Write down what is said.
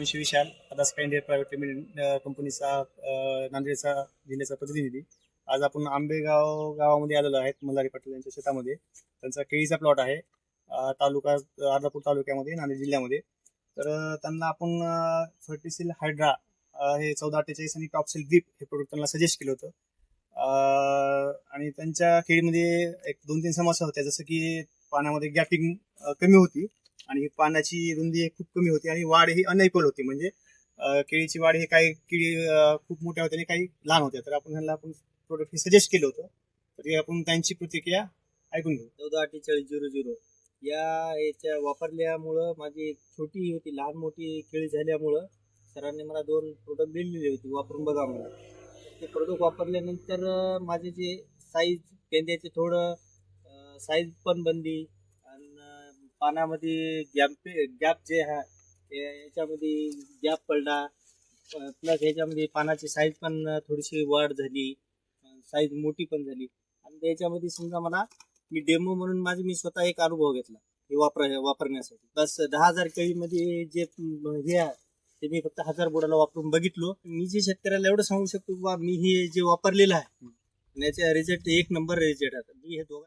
सूर्यवंशी विशाल अदास्का India private limited कंपनीचा नांदेडचा जिल्ह्याचा प्रतिनिधी. आज आपण आंबेगाव गावामध्ये आलेलो आहेत. मल्हारी पाटील यांच्या शेतामध्ये त्यांचा केळीचा प्लॉट आहे. तालुका अर्धापूर तालुक्यामध्ये नांदेड जिल्ह्यामध्ये. तर त्यांना आपण फर्टिसिल हायड्रा हे 1448 आणि टॉपसेल ग्रीप हे प्रोडक्ट त्यांना सजेस्ट केलं होतं. आणि त्यांच्या केळीमध्ये एक 2-3 समस्या होत्या, जसं की पाण्यामध्ये गॅपिंग कमी होती आणि पानाची रुंदी खूप कमी होती आणि वाढ ही अनइक्वल होती. म्हणजे केळीची वाढ ही काही केळी खूप मोठ्या होत्या आणि काही लहान होत्या. तर आपण प्रोडक्ट हे सजेस्ट केलं होतं. तर आपण त्यांची प्रतिक्रिया ऐकून घेऊ. 144800 याच्या वापरल्यामुळं माझी छोटी होती, लहान मोठी केळी झाल्यामुळं सरांनी मला 2 प्रोडक्ट दिलेले होते, वापरून बघा म्हणून. ते प्रोडक्ट वापरल्यानंतर माझे जे साईज पेंद्याचे थोडं साईज पण बनली आणि पानामध्ये गॅप जे आहे याच्यामध्ये गॅप पडला. प्लस ह्याच्यामध्ये पानाची साईज पण थोडीशी वाढ झाली, साईज मोठी पण झाली. आणि त्याच्यामध्ये समजा मला मी डेमो म्हणून मी स्वतः एक अनुभव घेतला हे वापरण्यासाठी. बस 10,000 केळीमध्ये जे हे आहे ते मी फक्त 1000 बुडाला वापरून बघितलो. मी जे शेतकऱ्याला एवढं सांगू शकतो की मी हे जे वापरलेलं आहे याचा रिझल्ट 1 नंबर रिझल्ट आहे. मी हे दोघं